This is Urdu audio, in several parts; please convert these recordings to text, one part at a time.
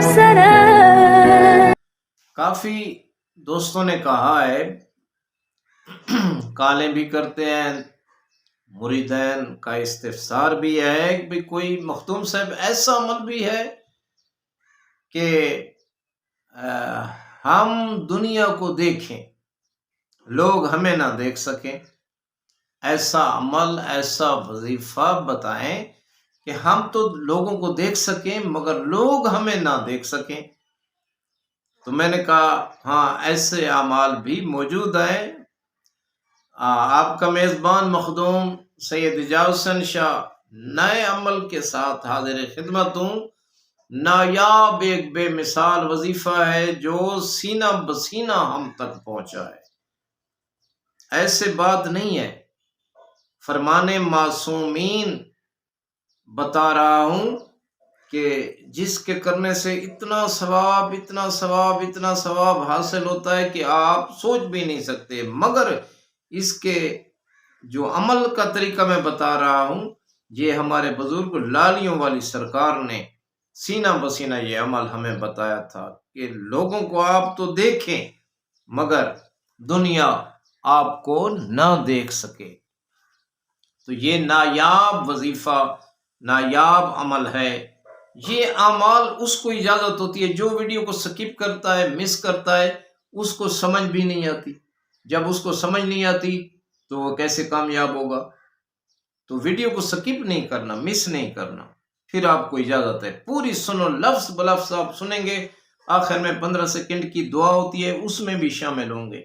نفسنا. کافی دوستوں نے کہا ہے، کالیں بھی کرتے ہیں، مریدین کا استفسار بھی ہے کہ کوئی مختوم صاحب ایسا عمل بھی ہے کہ ہم دنیا کو دیکھیں، لوگ ہمیں نہ دیکھ سکیں. ایسا عمل، ایسا وظیفہ بتائیں کہ ہم تو لوگوں کو دیکھ سکیں مگر لوگ ہمیں نہ دیکھ سکیں. تو میں نے کہا ہاں ایسے اعمال بھی موجود ہیں. آپ کا میزبان مخدوم سید اعجاز حسین شاہ نئے عمل کے ساتھ حاضر خدمت ہوں. نایاب ایک بے مثال وظیفہ ہے جو سینہ بسینہ ہم تک پہنچا ہے. ایسے بات نہیں ہے، فرمان معصومین بتا رہا ہوں کہ جس کے کرنے سے اتنا ثواب اتنا ثواب اتنا ثواب حاصل ہوتا ہے کہ آپ سوچ بھی نہیں سکتے. مگر اس کے جو عمل کا طریقہ میں بتا رہا ہوں، یہ ہمارے بزرگ لالیوں والی سرکار نے سینہ بسینہ یہ عمل ہمیں بتایا تھا کہ لوگوں کو آپ تو دیکھیں مگر دنیا آپ کو نہ دیکھ سکے. تو یہ نایاب وظیفہ، نایاب عمل ہے. یہ اعمال اس کو اجازت ہوتی ہے جو ویڈیو کو سکپ کرتا ہے، مس کرتا ہے، اس کو سمجھ بھی نہیں آتی. جب اس کو سمجھ نہیں آتی تو وہ کیسے کامیاب ہوگا؟ تو ویڈیو کو سکپ نہیں کرنا، مس نہیں کرنا. پھر آپ کو اجازت ہے پوری سنو، لفظ بلفظ آپ سنیں گے. آخر میں 15 سیکنڈ کی دعا ہوتی ہے، اس میں بھی شامل ہوں گے.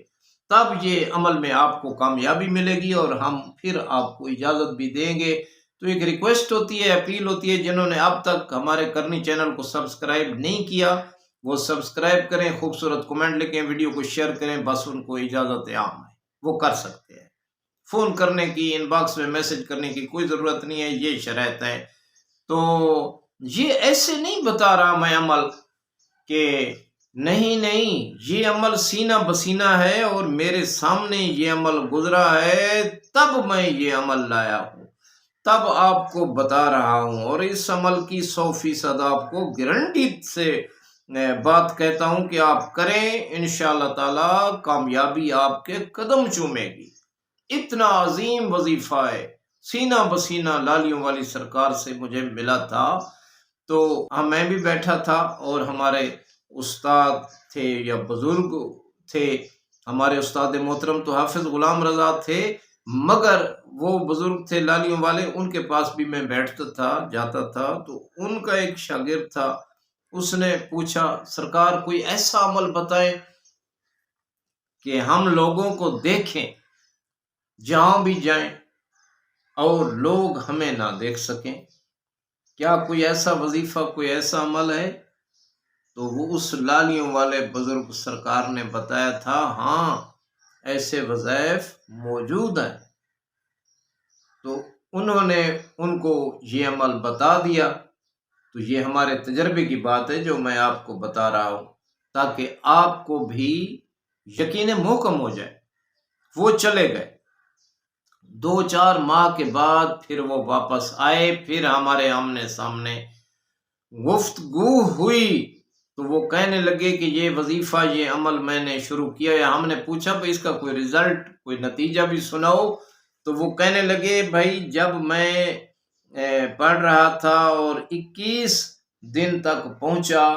تب یہ عمل میں آپ کو کامیابی ملے گی اور ہم پھر آپ کو اجازت بھی دیں گے. تو ایک ریکویسٹ ہوتی ہے، اپیل ہوتی ہے، جنہوں نے اب تک ہمارے کرنی چینل کو سبسکرائب نہیں کیا وہ سبسکرائب کریں، خوبصورت کمنٹ لکھیں، ویڈیو کو شیئر کریں. بس ان کو اجازت عام ہے، وہ کر سکتے ہیں. فون کرنے کی، ان باکس میں میسج کرنے کی کوئی ضرورت نہیں ہے، یہ شرائط ہے. تو یہ ایسے نہیں بتا رہا میں عمل کہ نہیں، یہ عمل سینہ بسینہ ہے اور میرے سامنے یہ عمل گزرا ہے تب میں یہ عمل لایا ہوں، تب آپ کو بتا رہا ہوں. اور اس عمل کی 100% آپ کو گارنٹی سے بات کہتا ہوں کہ آپ کریں، انشاءاللہ تعالی کامیابی آپ کے قدم چومے گی. اتنا عظیم وظیفہ ہے، سینہ بسینہ لالیوں والی سرکار سے مجھے ملا تھا. تو میں بھی بیٹھا تھا اور ہمارے استاد تھے یا بزرگ تھے، ہمارے استاد محترم تو حافظ غلام رضا تھے، مگر وہ بزرگ تھے لالیوں والے، ان کے پاس بھی میں بیٹھتا تھا، جاتا تھا. تو ان کا ایک شاگرد تھا، اس نے پوچھا سرکار کوئی ایسا عمل بتائیں کہ ہم لوگوں کو دیکھیں جہاں بھی جائیں اور لوگ ہمیں نہ دیکھ سکیں. کیا کوئی ایسا وظیفہ، کوئی ایسا عمل ہے؟ تو وہ اس لالیوں والے بزرگ سرکار نے بتایا تھا ہاں ایسے وظائف موجود ہیں. تو انہوں نے ان کو یہ عمل بتا دیا. تو یہ ہمارے تجربے کی بات ہے جو میں آپ کو بتا رہا ہوں تاکہ آپ کو بھی یقین محکم ہو جائے. وہ چلے گئے، 2-4 ماہ کے بعد پھر وہ واپس آئے، پھر ہمارے آمنے سامنے گفتگو ہوئی. تو وہ کہنے لگے کہ یہ وظیفہ، یہ عمل میں نے شروع کیا ہے. ہم نے پوچھا بھائی اس کا کوئی رزلٹ، کوئی نتیجہ بھی سناؤ. تو وہ کہنے لگے بھائی جب میں پڑھ رہا تھا اور 21 دن تک پہنچا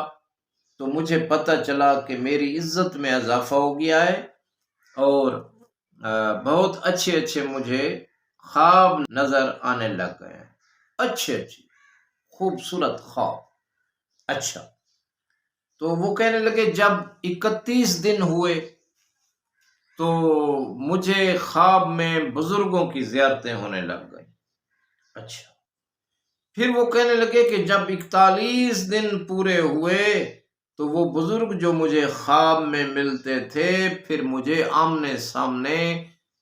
تو مجھے پتہ چلا کہ میری عزت میں اضافہ ہو گیا ہے اور بہت اچھے مجھے خواب نظر آنے لگ گئے ہیں، اچھے خوبصورت خواب. اچھا، تو وہ کہنے لگے جب 31 دن ہوئے تو مجھے خواب میں بزرگوں کی زیارتیں ہونے لگ گئی. اچھا، پھر وہ کہنے لگے کہ جب 41 دن پورے ہوئے تو وہ بزرگ جو مجھے خواب میں ملتے تھے پھر مجھے آمنے سامنے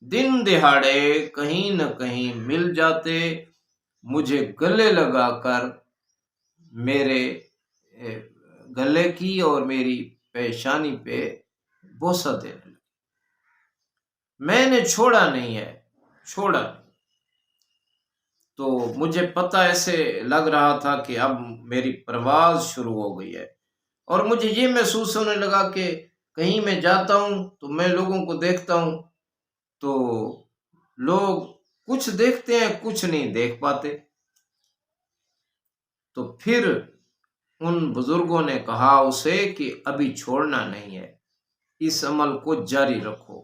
دن دہاڑے کہیں نہ کہیں مل جاتے، مجھے گلے لگا کر میرے گلے کی اور میری پیشانی پہ بوسہ دینے لگے. میں نے چھوڑا نہیں. تو مجھے پتہ ایسے لگ رہا تھا کہ اب میری پرواز شروع ہو گئی ہے. اور مجھے یہ محسوس ہونے لگا کہ کہیں میں جاتا ہوں تو میں لوگوں کو دیکھتا ہوں تو لوگ کچھ دیکھتے ہیں، کچھ نہیں دیکھ پاتے۔ تو پھر ان بزرگوں نے کہا اسے کہ ابھی چھوڑنا نہیں ہے، اس عمل کو جاری رکھو۔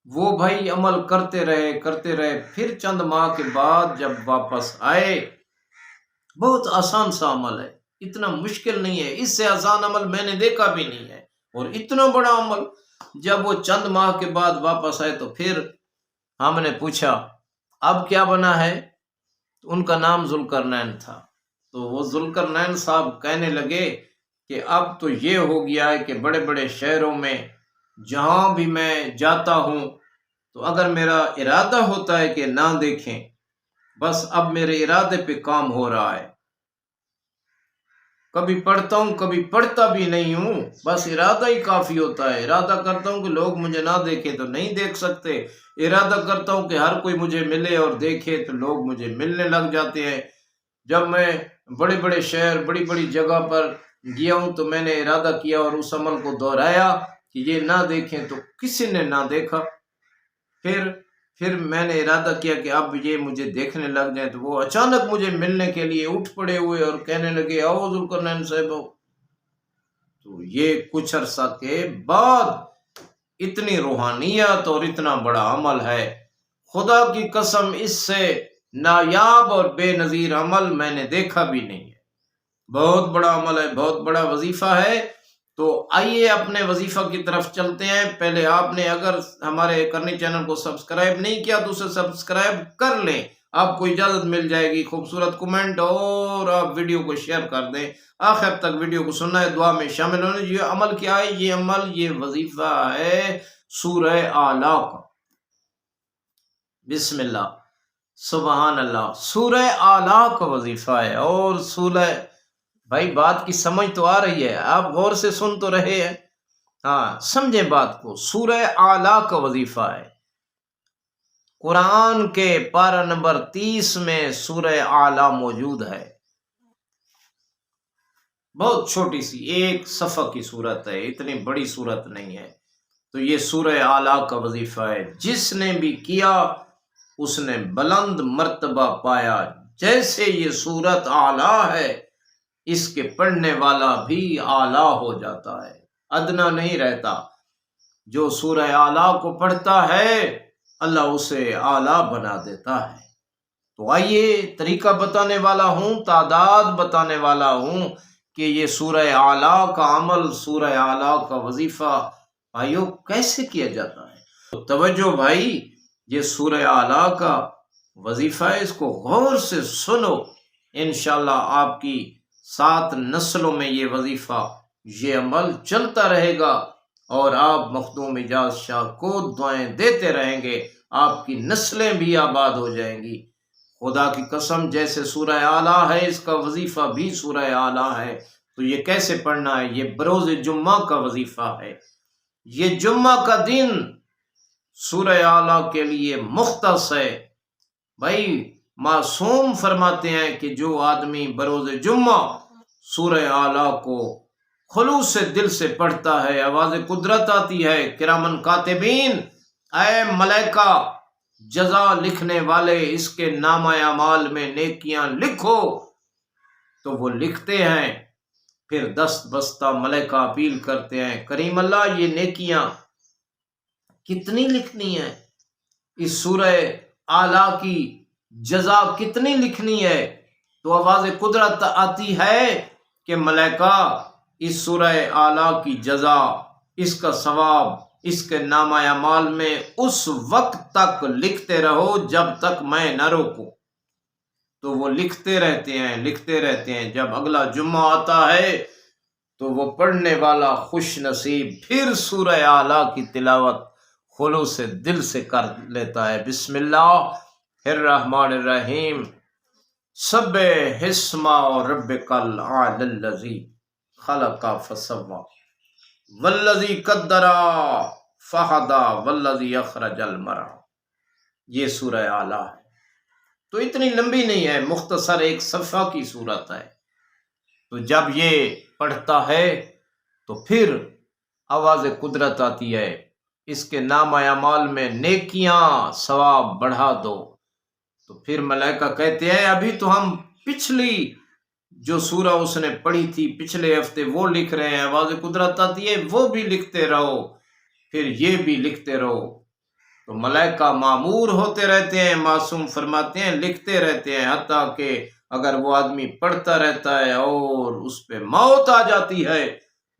وہ بھائی عمل کرتے رہے، پھر چند ماہ کے بعد جب واپس آئے، بہت آسان سا عمل ہے، اتنا مشکل نہیں ہے، اس سے آسان عمل میں نے دیکھا بھی نہیں ہے، اور اتنا بڑا عمل۔ جب وہ چند ماہ کے بعد واپس آئے تو پھر ہم نے پوچھا اب کیا بنا ہے؟ ان کا نام ذوالقرنین تھا۔ تو وہ ذوالقرنین صاحب کہنے لگے کہ اب تو یہ ہو گیا ہے کہ بڑے بڑے شہروں میں جہاں بھی میں جاتا ہوں تو اگر میرا ارادہ ہوتا ہے کہ نہ دیکھیں، بس اب میرے ارادے پہ کام ہو رہا ہے۔ کبھی پڑھتا ہوں، کبھی پڑھتا بھی نہیں ہوں، بس ارادہ ہی کافی ہوتا ہے۔ ارادہ کرتا ہوں کہ لوگ مجھے نہ دیکھیں تو نہیں دیکھ سکتے، ارادہ کرتا ہوں کہ ہر کوئی مجھے ملے اور دیکھے تو لوگ مجھے ملنے لگ جاتے ہیں۔ جب میں بڑے بڑے شہر، بڑی بڑی جگہ پر گیا ہوں تو میں نے ارادہ کیا اور اس عمل کو دہرایا کہ یہ نہ دیکھیں تو کسی نے نہ دیکھا۔ پھر میں نے ارادہ کیا کہ اب یہ مجھے دیکھنے لگ جائیں تو وہ اچانک مجھے ملنے کے لیے اٹھ پڑے ہوئے اور کہنے لگے آؤ ذوالقرنین صاحب۔ تو یہ کچھ عرصہ کے بعد اتنی روحانیت اور اتنا بڑا عمل ہے، خدا کی قسم اس سے نایاب اور بے نظیر عمل میں نے دیکھا بھی نہیں ہے۔ بہت بڑا عمل ہے، بہت بڑا وظیفہ ہے۔ تو آئیے اپنے وظیفہ کی طرف چلتے ہیں۔ پہلے آپ نے اگر ہمارے کرنی چینل کو سبسکرائب نہیں کیا تو اسے سبسکرائب کر لیں، آپ کو اجازت مل جائے گی، خوبصورت کمنٹ، اور آپ ویڈیو کو شیئر کر دیں، آخر تک ویڈیو کو سننا ہے، دعا میں شامل ہونے۔ یہ عمل کیا ہے؟ یہ عمل، یہ وظیفہ ہے سورہ اعلیٰ کا۔ بسم اللہ، سبحان اللہ، سورہ اعلیٰ کا وظیفہ ہے۔ اور سورہ، بھائی بات کی سمجھ تو آ رہی ہے؟ آپ غور سے سن تو رہے ہیں؟ ہاں، سمجھیں بات کو۔ سورہ اعلیٰ کا وظیفہ ہے، قرآن کے پارہ نمبر 30 میں سورہ اعلیٰ موجود ہے۔ بہت چھوٹی سی ایک صفحہ کی صورت ہے، اتنی بڑی صورت نہیں ہے۔ تو یہ سورہ اعلیٰ کا وظیفہ ہے، جس نے بھی کیا اس نے بلند مرتبہ پایا۔ جیسے یہ سورت اعلیٰ ہے، اس کے پڑھنے والا بھی اعلیٰ ہو جاتا ہے، ادنا نہیں رہتا۔ جو سورہ اعلیٰ کو پڑھتا ہے اللہ اسے اعلیٰ بنا دیتا ہے۔ تو آئیے طریقہ بتانے والا ہوں، تعداد بتانے والا ہوں کہ یہ سورہ اعلیٰ کا عمل، سورہ اعلیٰ کا وظیفہ بھائیو کیسے کیا جاتا ہے۔ تو توجہ بھائی، یہ سورہ اعلیٰ کا وظیفہ ہے، اس کو غور سے سنو، انشاءاللہ آپ کی 7 نسلوں میں یہ وظیفہ، یہ عمل چلتا رہے گا، اور آپ مخدوم اجاز شاہ کو دعائیں دیتے رہیں گے، آپ کی نسلیں بھی آباد ہو جائیں گی۔ خدا کی قسم، جیسے سورہ اعلیٰ ہے، اس کا وظیفہ بھی سورہ اعلیٰ ہے۔ تو یہ کیسے پڑھنا ہے؟ یہ بروز جمعہ کا وظیفہ ہے، یہ جمعہ کا دن سورہ اعلیٰ کے لیے مختص ہے۔ بھائی معصوم فرماتے ہیں کہ جو آدمی بروز جمعہ سورہ اعلیٰ کو خلوص سے دل سے پڑھتا ہے، آواز قدرت آتی ہے، کرامن کاتبین، اے ملائکہ جزا لکھنے والے، اس کے نامہ اعمال میں نیکیاں لکھو، تو وہ لکھتے ہیں۔ پھر دست بستہ ملائکہ اپیل کرتے ہیں، کریم اللہ یہ نیکیاں کتنی لکھنی ہے، اس سورہ اعلیٰ کی جزا کتنی لکھنی ہے؟ تو آواز قدرت آتی ہے کہ ملائکہ اس سورہ اعلیٰ کی جزا، اس کا ثواب، اس کے نامہ اعمال میں اس وقت تک لکھتے رہو جب تک میں نہ روکوں۔ تو وہ لکھتے رہتے ہیں، لکھتے رہتے ہیں۔ جب اگلا جمعہ آتا ہے تو وہ پڑھنے والا خوش نصیب پھر سورہ اعلیٰ کی تلاوت خلوص سے دل سے کر لیتا ہے۔ بسم اللہ الرحمن الرحیم، سبح اسم ربک الاعلی الذی خلق فسوی والذی قدر فہدی والذی اخرج المرعی۔ یہ سورہ اعلیٰ ہے، تو اتنی لمبی نہیں ہے، مختصر ایک صفحہ کی صورت ہے۔ تو جب یہ پڑھتا ہے تو پھر آواز قدرت آتی ہے، اس کے نام اعمال میں نیکیاں ثواب بڑھا دو۔ تو پھر ملائکہ کہتے ہیں ابھی تو ہم پچھلی جو سورہ اس نے پڑھی تھی پچھلے ہفتے وہ لکھ رہے ہیں، آواز قدرت آتی ہے وہ بھی لکھتے رہو، پھر یہ بھی لکھتے رہو۔ تو ملائکہ معمور ہوتے رہتے ہیں، معصوم فرماتے ہیں لکھتے رہتے ہیں، حتیٰ کہ اگر وہ آدمی پڑھتا رہتا ہے اور اس پہ موت آ جاتی ہے،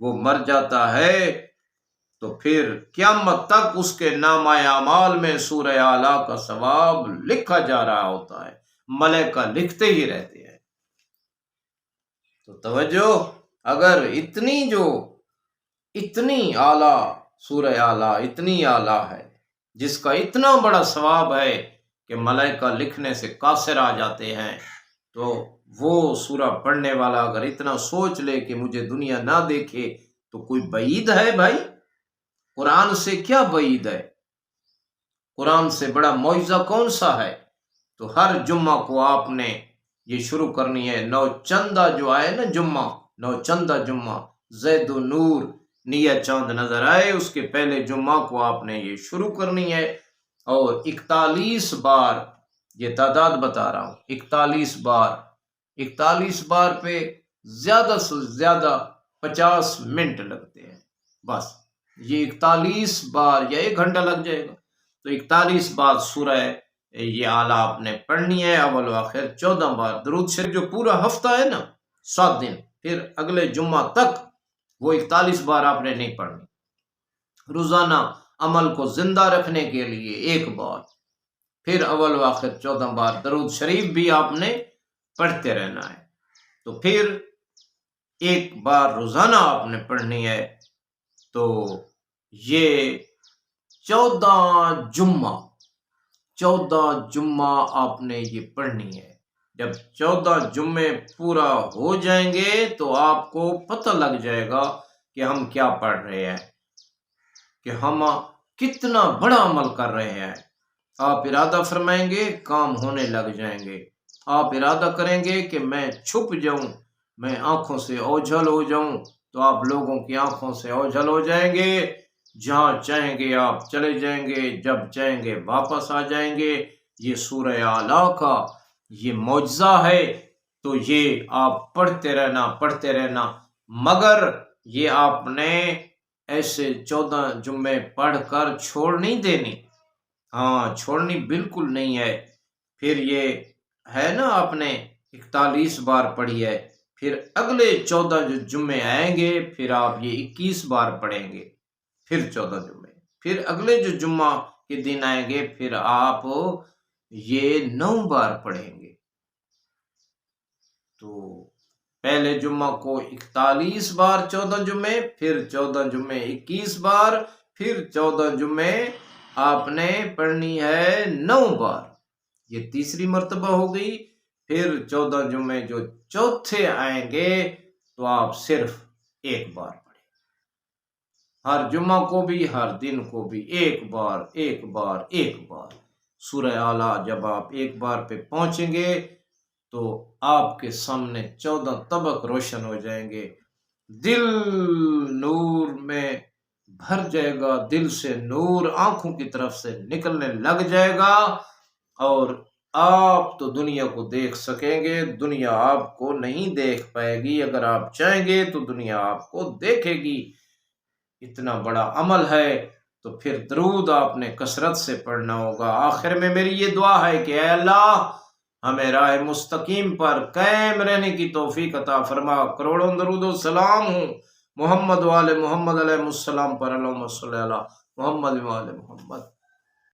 وہ مر جاتا ہے، تو پھر قیامت تک اس کے نامہ اعمال میں سورہ اعلیٰ کا ثواب لکھا جا رہا ہوتا ہے، ملائکہ لکھتے ہی رہتے ہیں۔ تو توجہ، اگر اتنی اعلیٰ سورہ اعلیٰ اتنی اعلیٰ ہے جس کا اتنا بڑا ثواب ہے کہ ملائکہ لکھنے سے قاصر آ جاتے ہیں، تو وہ سورہ پڑھنے والا اگر اتنا سوچ لے کہ مجھے دنیا نہ دیکھے تو کوئی بعید ہے بھائی؟ قرآن سے کیا بعید ہے؟ قرآن سے بڑا معجزہ کون سا ہے؟ تو ہر جمعہ کو آپ نے یہ شروع کرنی ہے، نوچندہ جو آئے نا جمعہ، نوچندہ جمعہ، زید و نور نیا چاند نظر آئے، اس کے پہلے جمعہ کو آپ نے یہ شروع کرنی ہے، اور 41 بار یہ تعداد بتا رہا ہوں، 41 بار پہ زیادہ سے زیادہ 50 منٹ لگتے ہیں، بس یہ 41 بار یا 1 گھنٹہ لگ جائے گا۔ تو 41 بار سورہ یہ اعلیٰ آپ نے پڑھنی ہے، اول و آخر 14 بار درود شریف جو پورا ہفتہ ہے نا 7 دن، پھر اگلے جمعہ تک وہ 41 بار آپ نے نہیں پڑھنی۔ روزانہ عمل کو زندہ رکھنے کے لیے 1 بار، پھر اول و آخر 14 بار درود شریف بھی آپ نے پڑھتے رہنا ہے۔ تو پھر 1 بار روزانہ آپ نے پڑھنی ہے، تو یہ 14 جمعہ آپ نے یہ پڑھنی ہے۔ جب 14 جمعے پورا ہو جائیں گے تو آپ کو پتہ لگ جائے گا کہ ہم کیا پڑھ رہے ہیں، کہ ہم کتنا بڑا عمل کر رہے ہیں۔ آپ ارادہ فرمائیں گے کام ہونے لگ جائیں گے، آپ ارادہ کریں گے کہ میں چھپ جاؤں، میں آنکھوں سے اوجھل ہو جاؤں، تو آپ لوگوں کی آنکھوں سے اوجھل ہو جائیں گے، جہاں چاہیں گے آپ چلے جائیں گے، جب چاہیں گے واپس آ جائیں گے۔ یہ سورہ اعلیٰ کا یہ معجزہ ہے، تو یہ آپ پڑھتے رہنا، مگر یہ آپ نے ایسے 14 جمعے پڑھ کر چھوڑ نہیں دینی، ہاں چھوڑنی بالکل نہیں ہے۔ پھر یہ ہے نا آپ نے 41 بار پڑھی ہے، پھر اگلے 14 جو جمعے آئیں گے پھر آپ یہ 21 بار پڑھیں گے، پھر 14 جمعے، پھر اگلے جو جمعہ کے دن آئیں گے پھر آپ یہ 9 بار پڑھیں گے۔ تو پہلے جمعہ کو 41 بار 14 جمعے، پھر 14 جمعے 21 بار، پھر 14 جمعے آپ نے پڑھنی ہے 9 بار، یہ تیسری مرتبہ ہو گئی۔ پھر 14 جمعے جو چوتھے آئیں گے تو آپ صرف 1 بار پڑھیں، ہر جمعہ کو بھی ہر دن کو بھی 1 بار سورہ اعلیٰ۔ جب آپ 1 بار پہ پہنچیں گے تو آپ کے سامنے 14 طبق روشن ہو جائیں گے، دل نور میں بھر جائے گا، دل سے نور آنکھوں کی طرف سے نکلنے لگ جائے گا، اور آپ تو دنیا کو دیکھ سکیں گے، دنیا آپ کو نہیں دیکھ پائے گی۔ اگر آپ چاہیں گے تو دنیا آپ کو دیکھے گی، اتنا بڑا عمل ہے۔ تو پھر درود آپ نے کثرت سے پڑھنا ہوگا۔ آخر میں میری یہ دعا ہے کہ اے اللہ ہمیں راہ مستقیم پر قائم رہنے کی توفیق عطا فرما۔ کروڑوں درود و سلام ہوں محمد وآل محمد علیہ السلام پر، اللہم صلی علی محمد وآل محمد۔